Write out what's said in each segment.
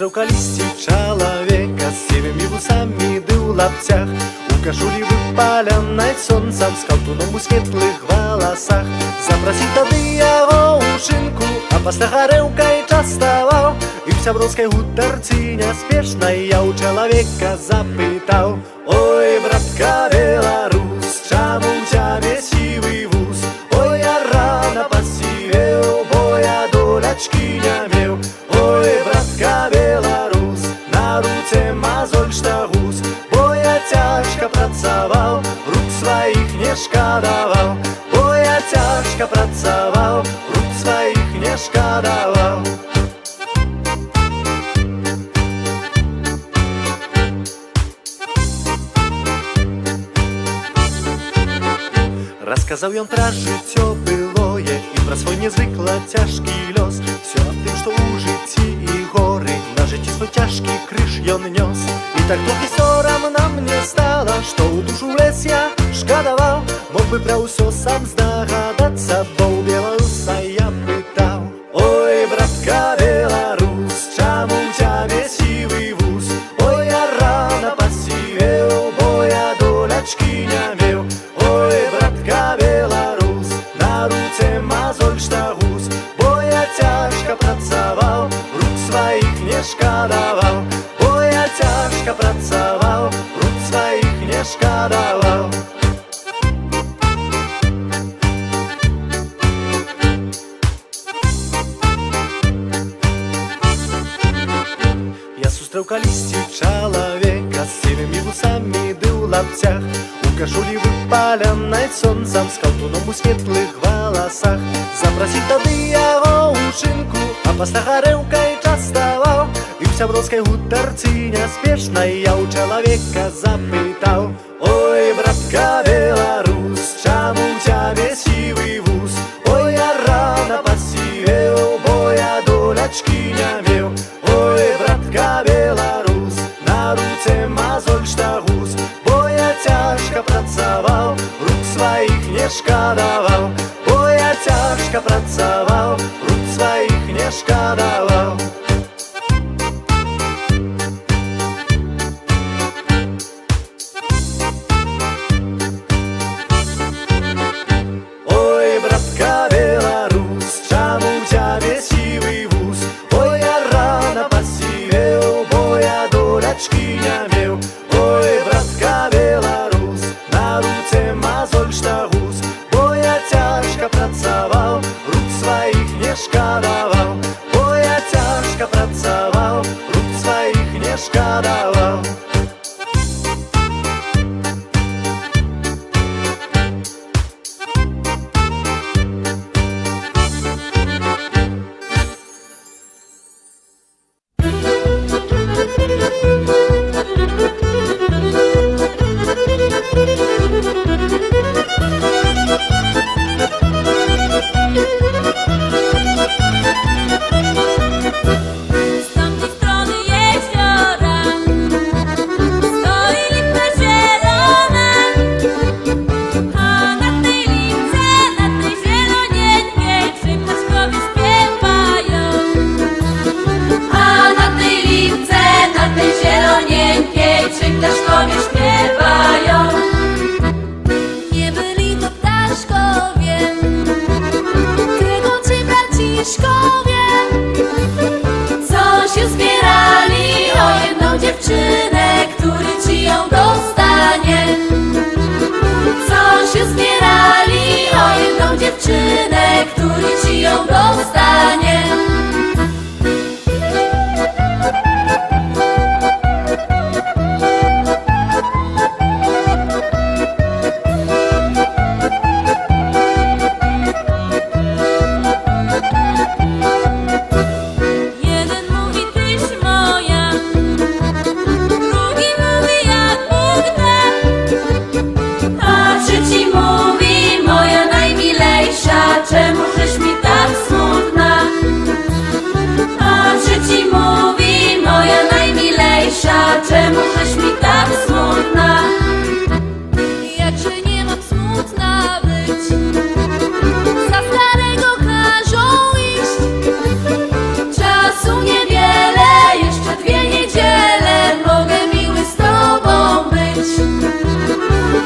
сустрэў калісьці чалавека з сівымі вусамі ды ў лапцях, у кашулі выпаленай сонцам, з каўтуном у светлых валасах. Запрасіў тады яго ў шынку, а пасля гарэлкай частаваў, і ў сяброўскай гутарцы няспешнай я ў чалавека запытаў: ой, братка беларус, чаму ў цябе сівы вус? Ой, я рана пасівеў, бо я долячкі не меў. Ой, братка беларус, на руцэ мазоль штагус, бо я цяжка працаваў, рук сваіх не шкадаваў. Бо я цяжка працаваў, рук сваіх не шкадаваў. Расказаў ён пра жыццё былое і пра свой нязвыкла цяжкі лёс. Всё аб тым, што ў жыцці і горы на жыцці свой цяжкі крыж ён нёс. І так трохі сорамна мне стала, што ў душу лез я шкадаваў. Мог бы пра ўсё сам здагадацца, бо ў беларуса я пытаў: ой, братка беларус, чаму ў цябе сівы вус? Ой, я рана пасівеў, бо я долячкі не меў. Ой, братка беларус, на руцэ мазоль штагус, бо я цяжка працаваў, рук сваіх не шкадаваў. Бо я цяжка працаваў, рук сваіх не шкадаваў. Я сустрэў калісьці чалавека з сівымі вусамі ды ў лапцях, у кашулі выпаленай сонцам, з каўтуном у светлых валасах. Запрасіў тады яго ў шынку, а пасля гарэлкай частаваў, і ў сяброўскай гутарцы няспешнай я ў чалавека запытаў: ой, братка беларус, чаму ў цябе сівы вус? Ой, я рана пасівеў, бо я долячкі не меў. Ой, братка беларус, на руцэ мазоль штагус, бо я цяжка працаваў, рук сваіх не шкадаваў. Бо я цяжка працаваў, рук сваіх не шкадаваў. Ой, братка беларус, чаму ў цябе сівы вус? Ой, я рана пасівеў, бо я долячкі не меў. Ой, братка беларус, на руцэ мазоль штагус, бо я цяжка працаваў, рук сваіх не шкадаваў. Бо я цяжка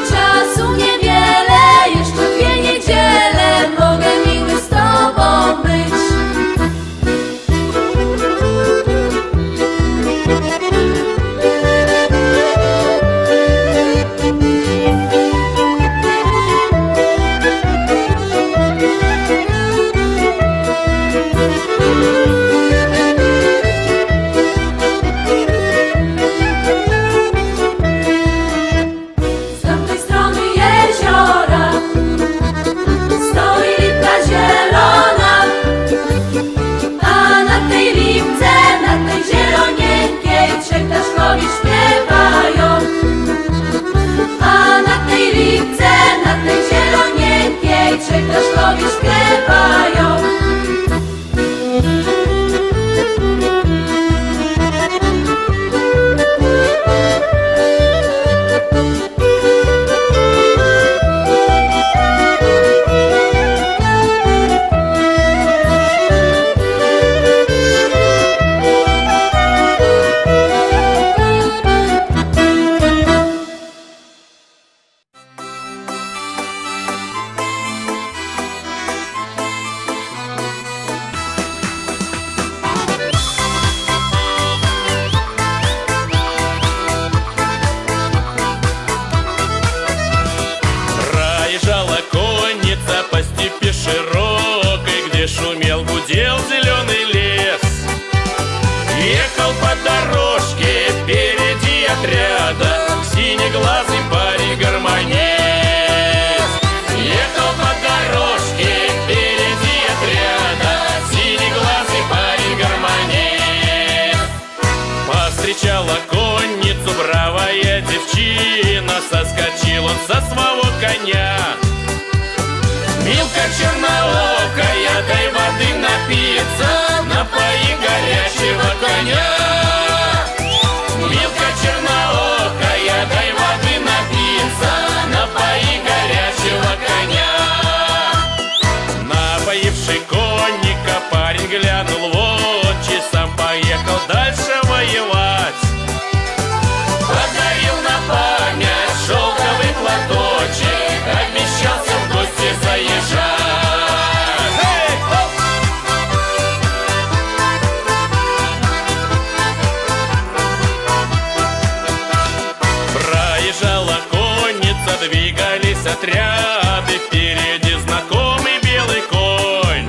Czasu niewiele, jeszcze 2 niedziele, mogę miły z tobą być. Z tamtej strony jeziora stoi lipa zielona, a na tej lipce, na tej zielonieńkiej 3 ptaszkowie śpiewają. A na tej lipce, na tej zielonieńkiej 3 ptaszkowie śpiewają. Проезжала конница по степи широкой, где шумел, гудел зеленый лес. Ехал по дорожке впереди отряда синеглазый парень-гармонист. Ехал по дорожке впереди отряда синеглазый парень-гармонист. Повстречала конницу бравая девчина, соскочил он со своего коня. Милка черноокая, дай воды напиться, напои горячего коня. Милка черноокая, дай воды напиться, напои горячего коня. Напоивший конника парень глянул в очи, сам поехал дальше воевать. Подарил на память шелковый платочек, обещался в гости заезжать. Проезжала конница, двигались отряды, впереди знакомый белый конь.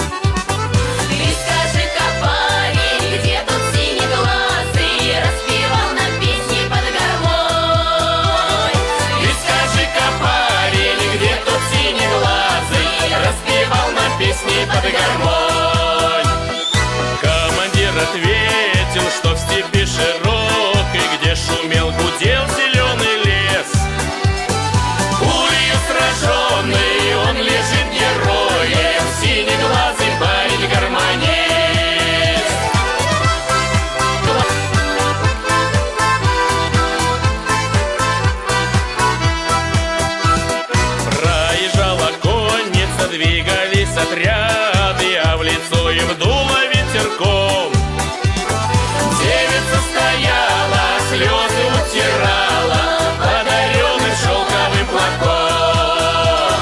Ты скажи-ка, парень, где тот синеглазый распевал нам песни под гармонь? Ты скажи-ка, парень, где тот синеглазый распевал нам песни под гармонь? Командир ответил, что в степи широкой, где шумел, гудел зеленый лес. Пулею сраженный он лежит героем, синеглазый парень-гармонист. Проезжала конница, двигались отряды, а в лицо им дуло ветерком. Девица стояла, слезы утирала подаренным шелковым платком.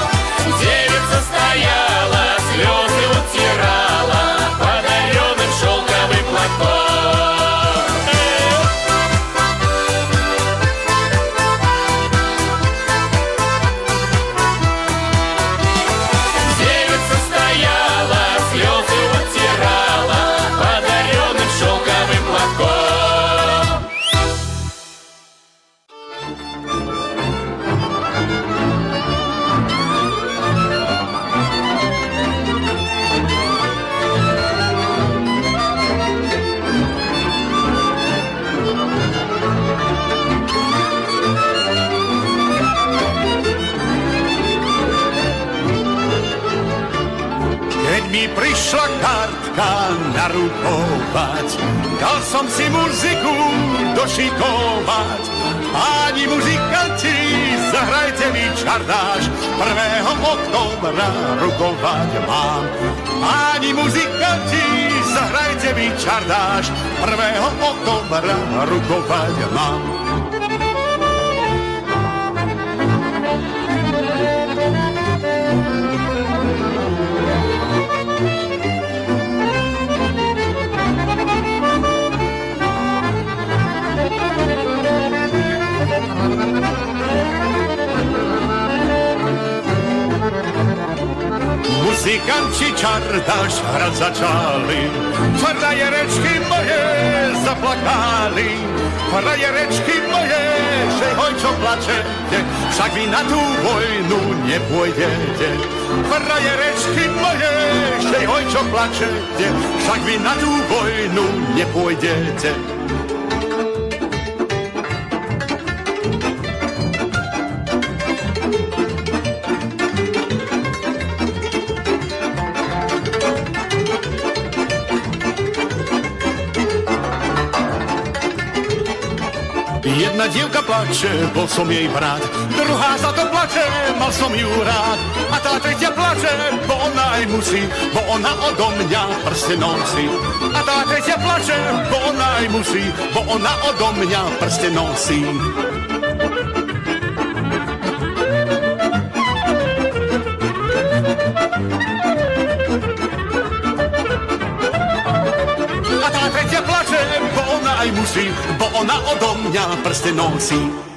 Девица стояла, слезы утирала подаренным шелковым платком. Девица стояла, слезы утирала подаренным шелковым платком. Keď mi prišla kartka narukovať, dal som si muziku došikovať. Páni muzikanti, zahrajte mi čardáš, 1. októbra rukovať mám. Páni muzikanti, zahrajte mi čardáš, 1. októbra rukovať mám. Muzykanci czardaś hrać zaczęli, frajereczki moje zapłakali. Frajereczki moje, że ojco placzecie, wszak wy na tu wojnu nie pójdziecie. Frajereczki moje, że ojco placzecie, wszak wy na tu wojnu nie pójdziecie. Jedna dziewka płacze, bo są jej brat, druga za to płacze, ma są jej rad, a ta trzecia płacze, bo ona jej musi, bo ona ode mnie prsty nosi. A ta trzecia płacze, bo ona jej musi, bo ona ode mnie prsty nosi. A ta trzecia płacze, bo ona jej musi, bo ona ode mnie prsty nosi.